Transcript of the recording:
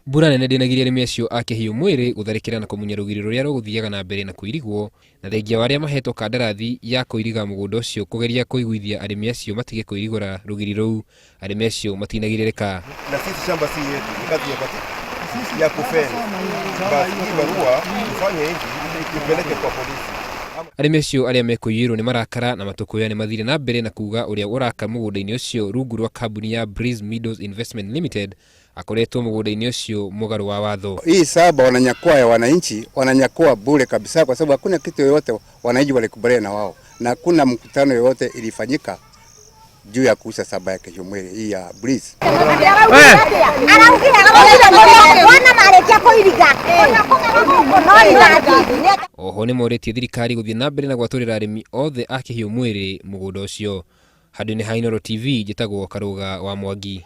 Mbura nene ndinagiria arimi acio a Kĩhiũ Mwĩrĩ gũtharĩkĩra na kũmunya rũgiri rũrĩa rũgũthiaga na mbere na kũirigwo, na thengia wa arĩa mahetwo kandarathi ya kũiriga mũgũnda ũcio kũgeria kũiguithia arimi acio matige kũirigũra rũgiri rũu, arimi acio matinagirĩrĩka. Na sisi shamba si yetu, ni kazi ya kufanya. Basi hii barua tufanye hivi tupeleke kwa polisi. Arimi acio arĩa mekũiyũrwo nĩ marakara na matũkũya nĩ mathire na mbere na kuga ũrĩa ũraka mũgũnda-inĩ ũcio rungu rwa kambuni ya Breeze Meadows Investment Limited akoretwo mũgũnda-inĩ ũcio mũgarũ wa watho. Hii saba wananyakua ya wananchi, wananyakua bure kabisa kwa sababu hakuna kitu yoyote wananchi walikubaliana na wao. Na hakuna mkutano yoyote ilifanyika juu ya kuuza saba ya Kĩhiũ Mwĩrĩ hii ya Breeze. Oho nĩ morĩtie thirikari gũthiĩ na mbere na gwatũrĩra arĩmi othe a Kĩhiũ Mwĩrĩ mũgũnda ũcio. Handũ-inĩ ha Inooro TV njĩtagwo Karũga wa Mwangi.